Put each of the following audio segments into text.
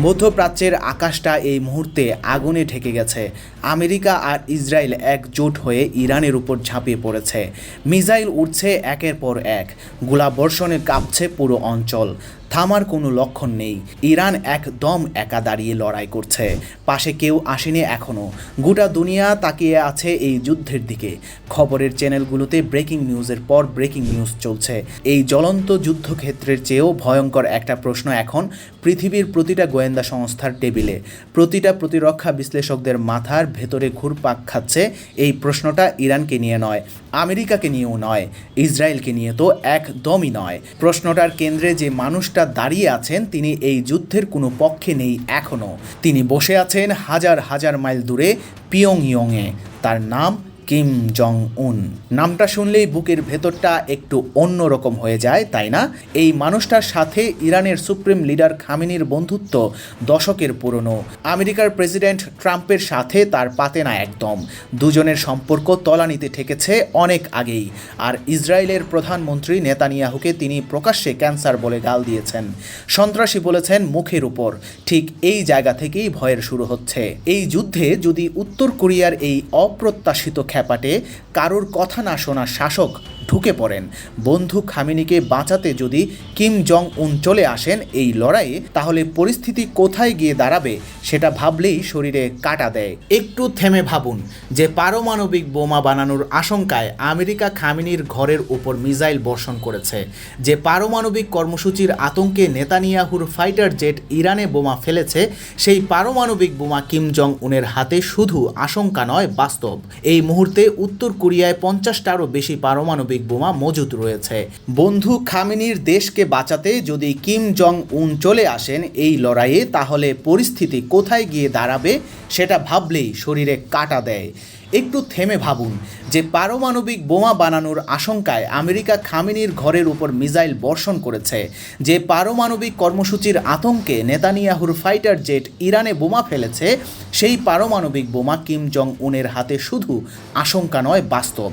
মধ্যপ্রাচ্যের আকাশটা এই মুহূর্তে আগুনে ঢেকে গেছে। আমেরিকা আর ইসরায়েল একজোট হয়ে ইরানের উপর ঝাঁপিয়ে পড়েছে। মিসাইল উঠছে একের পর এক, গোলাবর্ষণে কাঁপছে পুরো অঞ্চল। থামার কোনো লক্ষণ নেই। ইরান একদম একা দাঁড়িয়ে লড়াই করছে, পাশে কেউ আসেনি এখনও। গোটা দুনিয়া তাকিয়ে আছে এই যুদ্ধের দিকে। খবরের চ্যানেলগুলোতে ব্রেকিং নিউজের পর ব্রেকিং নিউজ চলছে। এই জ্বলন্ত যুদ্ধক্ষেত্রের চেয়েও ভয়ঙ্কর একটা প্রশ্ন এখন পৃথিবীর প্রতিটা গোয়েন্দা সংস্থার টেবিলে, প্রতিটা প্রতিরক্ষা বিশ্লেষকদের মাথার ভেতরে ঘুরপাক খাচ্ছে। এই প্রশ্নটা ইরানকে নিয়ে নয়, আমেরিকাকে নিয়েও নয়, ইসরায়েলকে নিয়ে তো একদমই নয়। প্রশ্নটার কেন্দ্রে যে মানুষটা দাঁড়িয়ে আছেন, তিনি এই যুদ্ধের কোনো পক্ষে নেই এখনও। তিনি বসে আছেন হাজার হাজার মাইল দূরে পিয়ংইয়ংয়ে। তার নাম কিম জং উন। নামটা শুনলেই বুকের ভেতরটা একটু অন্যরকম হয়ে যায়, তাই না? এই মানুষটার সাথে ইরানের সুপ্রিম লিডার খামেনির বন্ধুত্ব দশকের পুরনো। আমেরিকার প্রেসিডেন্ট ট্রাম্পের সাথে তার পাতে না একদম। দুজনের সম্পর্ক তলানিতে ঠেকেছে অনেক আগেই। আর ইসরায়েলের প্রধানমন্ত্রী নেতানিয়াহুকে তিনি প্রকাশ্যে ক্যান্সার বলে গাল দিয়েছেন, সন্ত্রাসী বলেছেন মুখের উপর। ঠিক এই জায়গা থেকেই ভয়ের শুরু হচ্ছে। এই যুদ্ধে যদি উত্তর কোরিয়ার এই অপ্রত্যাশিত খ্যাপাটে কারোর কথা না শোনা শাসক ঢুকে পড়েন, বন্ধু খামেনিকে বাঁচাতে যদি কিম জং উন চলে আসেন এই লড়াইয়ে, তাহলে পরিস্থিতি কোথায় গিয়ে দাঁড়াবে সেটা ভাবলেই শরীরে কাঁটা দেয়। একটু থেমে ভাবুন যে পারমাণবিক বোমা বানানোর আশঙ্কায় আমেরিকা খামেনির ঘরের উপর মিসাইল বর্ষণ করেছে, যে পারমাণবিক কর্মসূচির আতঙ্কে নেতানিয়াহুর ফাইটার জেট ইরানে বোমা ফেলেছে, সেই পারমাণবিক বোমা কিম জং উনের হাতে শুধু আশঙ্কা নয়, বাস্তব। এই মুহূর্তে উত্তর কোরিয়ায় 50টারও বেশি পারমাণবিক বোমা মজুদ রয়েছে। বন্ধু খামেনির দেশকে বাঁচাতে যদি কিম জং উন চলে আসেন এই লড়াইয়ে, তাহলে পরিস্থিতি কোথায় গিয়ে দাঁড়াবে সেটা ভাবলেই শরীরে কাঁটা দেয়। একটু থেমে ভাবুন যে পারমাণবিক বোমা বানানোর আশঙ্কায় আমেরিকা খামেনির ঘরের উপর মিসাইল বর্ষণ করেছে, যে পারমাণবিক কর্মসূচির আতঙ্কে নেতানিয়াহুর ফাইটার জেট ইরানে বোমা ফেলেছে, সেই পারমাণবিক বোমা কিম জং উনের হাতে শুধু আশঙ্কা নয়, বাস্তব।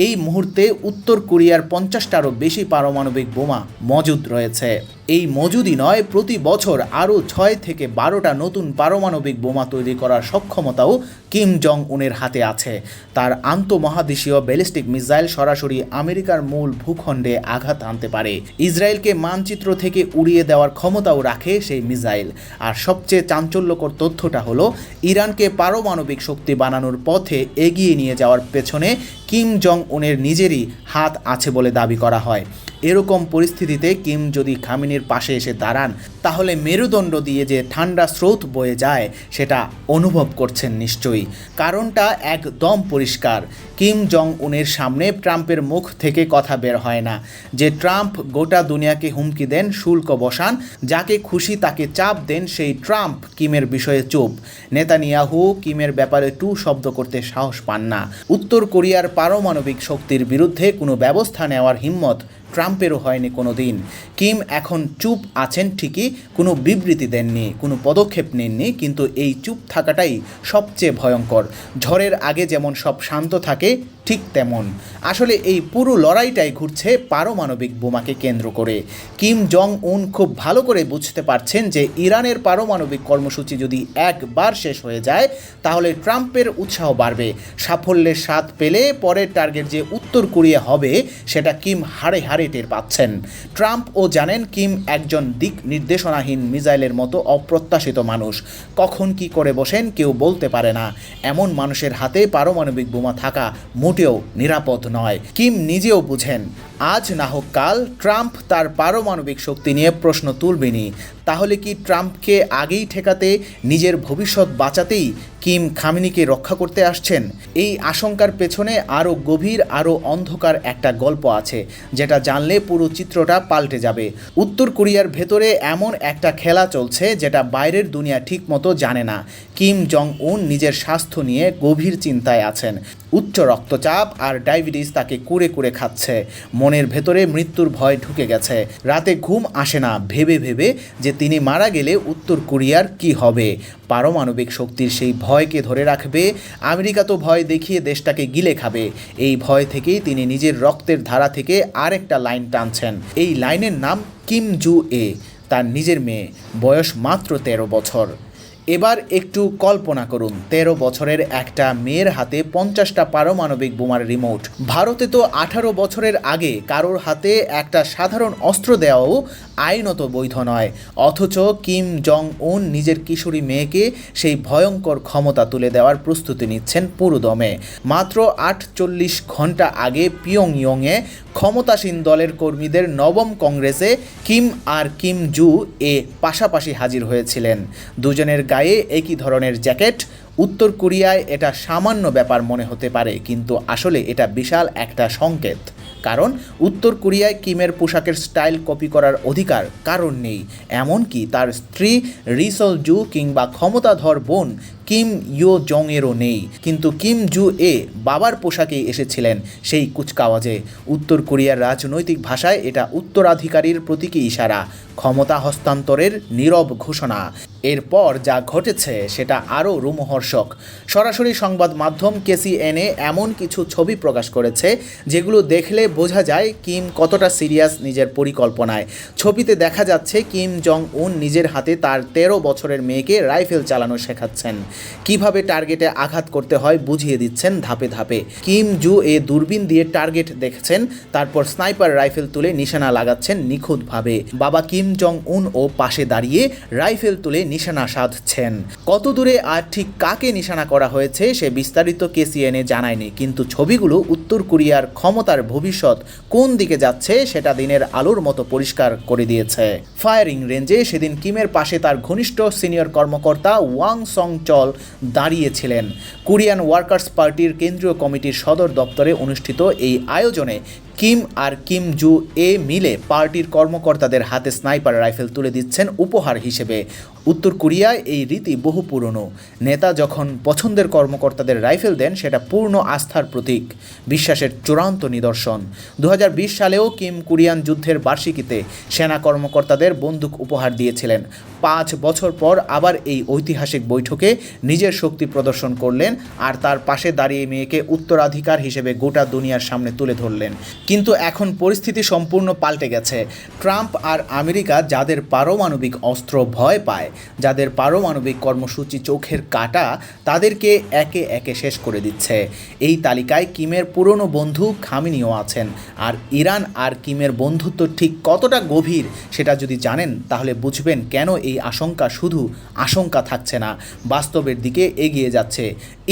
এই মুহূর্তে উত্তর কোরিয়ার 50টারও বেশি পারমাণবিক বোমা মজুদ রয়েছে। এই মজুদই নয়, প্রতি বছর আরও 6 থেকে 12টা নতুন পারমাণবিক বোমা তৈরি করার সক্ষমতাও কিম জং উনের হাতে আছে। তার আন্তঃমহাদেশীয় ব্যালিস্টিক মিসাইল সরাসরি আমেরিকার মূল ভূখণ্ডে আঘাত আনতে পারে। ইসরায়েলকে মানচিত্র থেকে উড়িয়ে দেওয়ার ক্ষমতাও রাখে সেই মিসাইল। আর সবচেয়ে চাঞ্চল্যকর তথ্যটা হলো, ইরানকে পারমাণবিক শক্তি বানানোর পথে এগিয়ে নিয়ে যাওয়ার পেছনে কিম জং উনের নিজেরই হাত আছে বলে দাবি করা হয়। এরকম পরিস্থিতিতে কিম যদি খামেনির পাশে এসে দাঁড়ান, তাহলে মেরুদণ্ড দিয়ে যে ঠান্ডা স্রোত বয়ে যায় সেটা অনুভব করছেন নিশ্চয়ই। কারণটা একদম পরিষ্কার। কিম জং উনের সামনে ট্রাম্পের মুখ থেকে কথা বের হয় না। যে ট্রাম্প গোটা দুনিয়াকে হুমকি দেন, শুল্ক বসান, যাকে খুশি তাকে চাপ দেন, সেই ট্রাম্প কিমের বিষয়ে চুপ। নেতানিয়াহু কিমের ব্যাপারে টু শব্দ করতে সাহস পান না। উত্তর কোরিয়ার পারমাণবিক শক্তির বিরুদ্ধে কোনো ব্যবস্থা নেওয়ার হিম্মত ট্রাম্পেরও হয়নি কোনো দিন। কিম এখন চুপ আছেন ঠিকই, কোনো বিবৃতি দেননি, কোনো পদক্ষেপ নেননি, কিন্তু এই চুপ থাকাটাই সবচেয়ে ভয়ঙ্কর। ঝড়ের আগে যেমন সব শান্ত থাকে, ঠিক তেমন আসলে এই পুরো লড়াইটাই ঘুরছে পারমাণবিক বোমাকে কেন্দ্র করে। কিম জং উন খুব ভালো করে বুঝতে পারছেন যে ইরানের পারমাণবিক কর্মসূচি যদি একবার শেষ হয়ে যায়, তাহলে ট্রাম্পের উৎসাহ বাড়বে। সাফল্যের স্বাদ পেলে পরের টার্গেট যে উত্তর কোরিয়া হবে, সেটা কিম হাড়ে হাড়ে টের পাচ্ছেন। ট্রাম্পও জানেন কিম একজন দিক নির্দেশনাহীন মিসাইলের মতো অপ্রত্যাশিত মানুষ। কখন কি করে বসেন কেউ বলতে পারে না। এমন মানুষের হাতে পারমাণবিক বোমা থাকা মোটেও নিরাপদ নয়। কিম নিজেও বুঝেন, আজ না হোক কাল ট্রাম্প তার পারমাণবিক শক্তি নিয়ে প্রশ্ন তুলবেনই। তাহলে কি ট্রাম্পকে আগেই ঠেকাতে, নিজের ভবিষ্যৎ বাঁচাতেই কিম খামেনিকে রক্ষা করতে আসছেন? এই আশঙ্কার পেছনে আরও গভীর, আরও অন্ধকার একটা গল্প আছে, যেটা জানলে পুরো চিত্রটা পাল্টে যাবে। উত্তর কোরিয়ার ভেতরে এমন একটা খেলা চলছে যেটা বাইরের দুনিয়া ঠিকমতো জানে না। কিম জং উন নিজের স্বাস্থ্য নিয়ে গভীর চিন্তায় আছেন। উচ্চ রক্তচাপ আর ডায়াবেটিস তাকে কুরে কুরে খাচ্ছে। মনের ভেতরে মৃত্যুর ভয় ঢুকে গেছে। রাতে ঘুম আসে না ভেবে ভেবে যে তিনি মারা গেলে উত্তর কোরিয়ার কি হবে। পারমাণবিক শক্তির সেই ভয়কে ধরে রাখবে, আমেরিকা তো ভয় দেখিয়ে দেশটাকে গিলে খাবে। এই ভয় থেকেই তিনি নিজের রক্তের ধারা থেকে আরেকটা লাইন টানছেন। এই লাইনের নাম কিম জু এ। তার নিজের মেয়ে, বয়স মাত্র 13 বছর। এবার একটু কল্পনা করুন 13 বছরের একটা মেয়ের হাতে 50টা পারমাণবিক বোমার রিমোট। ভারতে তো 18 বছরের আগে কারোর হাতে একটা সাধারণ অস্ত্র দেওয়াও আইনত বৈধ নয়, অথচ কিম জং উন নিজের কিশোরী মেয়েকে সেই ভয়ঙ্কর ক্ষমতা তুলে দেওয়ার প্রস্তুতি নিচ্ছেন পুরোদমে। মাত্র 48 ঘন্টা আগে পিয়ংইয়ংয়ে ক্ষমতাসীন দলের কর্মীদের নবম কংগ্রেসে কিম আর কিম জু এ পাশাপাশি হাজির হয়েছিলেন। দুজনের গায়ে একই ধরনের জ্যাকেট। উত্তর কোরিয়ায় এটা সামান্য ব্যাপার মনে হতে পারে, কিন্তু আসলে এটা বিশাল একটা সংকেত। কারণ উত্তর কোরিয়ায় কিমের পোশাকের স্টাইল কপি করার অধিকার কারণ নেই, এমনকি তার স্ত্রী রি সল জু কিংবা ক্ষমতাধর বোন কিম ইয়ো জংয়েরও নেই। কিন্তু কিম জু এ বাবার পোশাকেই এসেছিলেন সেই কুচকাওয়াজে। উত্তর কোরিয়ার রাজনৈতিক ভাষায় এটা উত্তরাধিকারীর প্রতীকী ইশারা, ক্ষমতা হস্তান্তরের নীরব ঘোষণা। এরপর যা ঘটেছে সেটা আরও রোমহর্ষক। সরাসরি সংবাদ মাধ্যম KCNA এমন কিছু ছবি প্রকাশ করেছে যেগুলো দেখলে বোঝা যায় কিম কতটা সিরিয়াস নিজের পরিকল্পনায়। ছবিতে দেখা যাচ্ছে কিম জং উন নিজের হাতে তার 13 বছরের মেয়েকে রাইফেল চালানো শেখাচ্ছেন, কিভাবে টার্গেটে আঘাত করতে হয় বুঝিয়ে দিচ্ছেন ধাপে ধাপে। কিম জু এ দূরবীন দিয়ে টার্গেট দেখছেন, তারপর স্নাইপার রাইফেল তুলে নিশানা লাগাচ্ছেন নিখুঁতভাবে। বাবা কিম জং উন ও পাশে দাঁড়িয়ে রাইফেল তুলে নিশানা সাধছেন। কত দূরে আর ঠিক কাকে নিশানা করা হয়েছে সে বিস্তারিত KCNA জানায়নি, কিন্তু ছবিগুলো উত্তর কোরিয়ার ক্ষমতার ভবিষ্যৎ কোন দিকে যাচ্ছে সেটা দিনের আলোর মতো পরিষ্কার করে দিয়েছে। ফায়ারিং রেঞ্জে সেদিন কিমের পাশে তার ঘনিষ্ঠ সিনিয়র কর্মকর্তা ওয়াং সং চল দাঁড়িয়েছিলেন। কোরিয়ান ওয়ার্কার্স পার্টির কেন্দ্রীয় কমিটির সদর দপ্তরে অনুষ্ঠিত এই আয়োজনে কিম আর কিম জু এ মিলে পার্টির কর্মকর্তাদের হাতে স্নাইপার রাইফেল তুলে দিচ্ছেন উপহার হিসেবে। উত্তর কোরিয়ায় এই রীতি বহু পুরনো। নেতা যখন পছন্দের কর্মকর্তাদের রাইফেল দেন সেটা পূর্ণ আস্থার প্রতীক, বিশ্বাসের চূড়ান্ত নিদর্শন। 2020 সালেও কিম কোরিয়ান যুদ্ধের বার্ষিকীতে সেনা কর্মকর্তাদের বন্দুক উপহার দিয়েছিলেন। 5 বছর পর আবার এই ঐতিহাসিক বৈঠকে নিজের শক্তি প্রদর্শন করলেন আর তার পাশে দাঁড়িয়ে মেয়েকে উত্তরাধিকার হিসেবে গোটা দুনিয়ার সামনে তুলে ধরলেন। কিন্তু এখন পরিস্থিতি সম্পূর্ণ পাল্টে গেছে। ট্রাম্প আর আমেরিকা যাদের পারমাণবিক অস্ত্র ভয় পায়, যাদের পারমাণবিক কর্মসূচি চোখের কাটা, তাদেরকে একে একে শেষ করে দিচ্ছে। এই তালিকায় কিমের পুরনো বন্ধু খামেনিও আছেন। আর ইরান আর কিমের বন্ধুত্ব ঠিক কতটা গভীর সেটা যদি জানেন তাহলে বুঝবেন কেন এই আশঙ্কা শুধু আশঙ্কা থাকছে না, বাস্তবের দিকে এগিয়ে যাচ্ছে।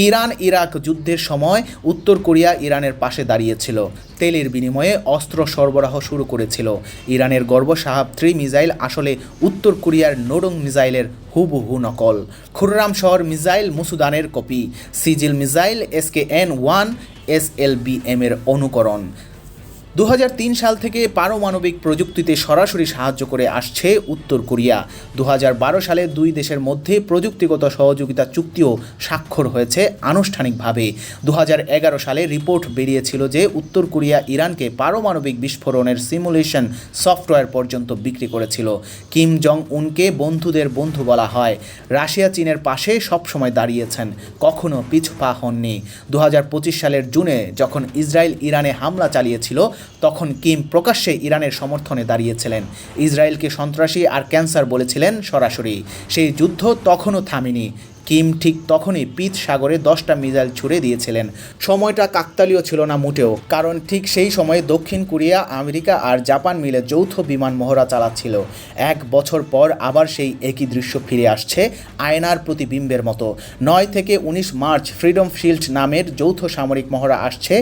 ইরান ইরাক যুদ্ধের সময় উত্তর কোরিয়া ইরানের পাশে দাঁড়িয়েছিল, তেলের বিনিময়ে অস্ত্র সরবরাহ শুরু করেছিল। ইরানের গর্ব শাহাব 3 মিসাইল আসলে উত্তর কোরিয়ার নোডং মিসাইলের হুবহু নকল। খুররাম শহর মিসাইল মুসুদানের কপি, সিজিল মিসাইল SKN-1 SLBM এর অনুকরণ। 2003 সাল থেকে পারমাণবিক প্রযুক্তিতে সরাসরি সাহায্য করে আসছে উত্তর কোরিয়া। 2012 সালে দুই দেশের মধ্যে প্রযুক্তিগত সহযোগিতা চুক্তিও স্বাক্ষর হয়েছে আনুষ্ঠানিকভাবে। 2011 সালে রিপোর্ট বেরিয়েছিল যে উত্তর কোরিয়া ইরানকে পারমাণবিক বিস্ফোরণের সিমুলেশন সফটওয়্যার পর্যন্ত বিক্রি করেছিল। কিম জং উনকে বন্ধুদের বন্ধু বলা হয়। রাশিয়া চীনের পাশে সবসময় দাঁড়িয়েছেন, কখনো পিছপা হননি। 2025 সালের জুনে যখন ইসরায়েল ইরানে হামলা চালিয়েছিল তখন কিম প্রকাশ্যে ইরানের সমর্থনে দাঁড়িয়েছিলেন। ইসরায়েলকে সন্ত্রাসী আর ক্যান্সার বলেছিলেন সরাসরি। সেই যুদ্ধ তখনও থামেনি। কিম ঠিক তখনই পিত সাগরে 10টা মিসাইল ছুড়ে দিয়েছিলেন। সময়টা কাকতালীয় ছিল না মোটেও, কারণ ঠিক সেই সময়ে দক্ষিণ কোরিয়া, আমেরিকা আর জাপান মিলে যৌথ বিমান মহড়া চালাচ্ছিল। 1 বছর পর আবার সেই একই দৃশ্য ফিরে আসছে আয়নার প্রতিবিম্বের মতো। 9 থেকে 19 মার্চ ফ্রিডম শিল্ড নামের যৌথ সামরিক মহড়া আসছে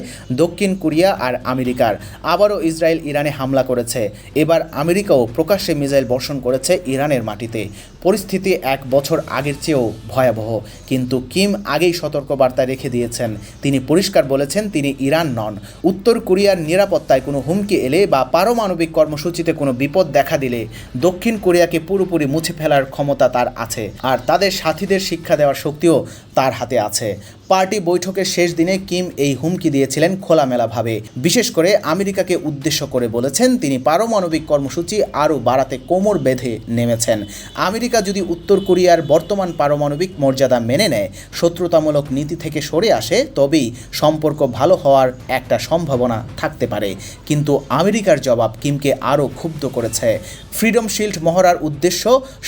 দক্ষিণ কোরিয়া আর আমেরিকার। আবারও ইসরায়েল ইরানে হামলা করেছে। এবার আমেরিকাও প্রকাশ্যে মিসাইল বর্ষণ করেছে ইরানের মাটিতে। পরিস্থিতি 1 বছর আগের চেয়েও ভয়াবহ, কিন্তু কিম আগেই সতর্কবার্তা রেখে দিয়েছেন। তিনি পরিষ্কার বলেছেন তিনি ইরান নন। উত্তর কোরিয়ার নিরাপত্তায় কোনো হুমকি এলে বা পারমাণবিক কর্মসূচিতে কোনো বিপদ দেখা দিলে দক্ষিণ কোরিয়াকে পুরোপুরি মুছে ফেলার ক্ষমতা তার আছে, আর তাদের সাথীদের শিক্ষা দেওয়ার শক্তিও তার হাতে আছে। পার্টি বৈঠকের শেষ দিনে কিম এই হুমকি দিয়েছিলেন খোলামেলাভাবে। বিশেষ করে আমেরিকাকে উদ্দেশ্য করে বলেছেন তিনি পারমাণবিক কর্মসূচি আরও বাড়াতে কোমর বেঁধে নেমেছেন। আমেরিকা যদি উত্তর কোরিয়ার বর্তমান পারমাণবিক মর্যাদা মেনে নেয়, শত্রুতামূলক নীতি থেকে সরে আসে, তবেই সম্পর্ক ভালো হওয়ার একটা সম্ভাবনা থাকতে পারে। কিন্তু আমেরিকার জবাব কিমকে আরও ক্ষুব্ধ করেছে। ফ্রিডম শিল্ড মহড়ার উদ্দেশ্য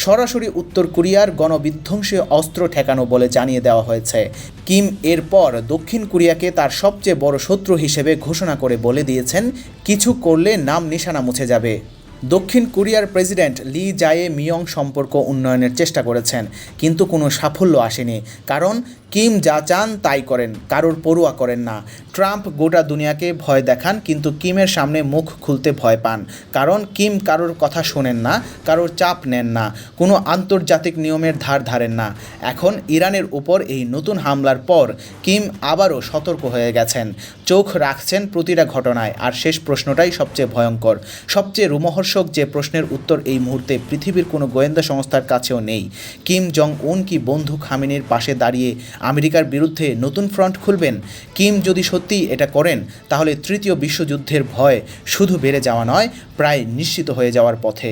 সরাসরি উত্তর কোরিয়ার গণবিধ্বংসী অস্ত্র ঠেকানো বলে জানিয়ে দেওয়া হয়েছে। কিম এরপর দক্ষিণ কোরিয়াকে তার সবচেয়ে বড় শত্রু হিসেবে ঘোষণা করে বলে দিয়েছেন, কিছু করলে নাম নিশানা মুছে যাবে। দক্ষিণ কোরিয়ার প্রেসিডেন্ট লি জায়ে মিয়ং সম্পর্ক উন্নয়নের চেষ্টা করেছেন, কিন্তু কোনো সাফল্য আসেনি। কারণ কিম যা চান তাই করেন, কারোর পরোয়া করেন না। ট্রাম্প গোটা দুনিয়াকে ভয় দেখান, কিন্তু কিমের সামনে মুখ খুলতে ভয় পান। কারণ কিম কারোর কথা শোনেন না, কারোর চাপ নেন না, কোনো আন্তর্জাতিক নিয়মের ধার ধারেন না। এখন ইরানের উপর এই নতুন হামলার পর কিম আবারও সতর্ক হয়ে গেছেন, চোখ রাখছেন প্রতিটা ঘটনায়। আর শেষ প্রশ্নটাই সবচেয়ে ভয়ঙ্কর, সবচেয়ে রোমহর্ষক, যে প্রশ্নের উত্তর এই মুহূর্তে পৃথিবীর কোনো গোয়েন্দা সংস্থার কাছেও নেই। কিম জং উন কি বন্ধু খামেনির পাশে দাঁড়িয়ে আমেরিকার বিরুদ্ধে নতুন ফ্রন্ট খুলবেন? কিম যদি সত্যিই এটা করেন, তাহলে তৃতীয় বিশ্বযুদ্ধের ভয় শুধু বেড়ে যাওয়া নয়, প্রায় নিশ্চিত হয়ে যাওয়ার পথে।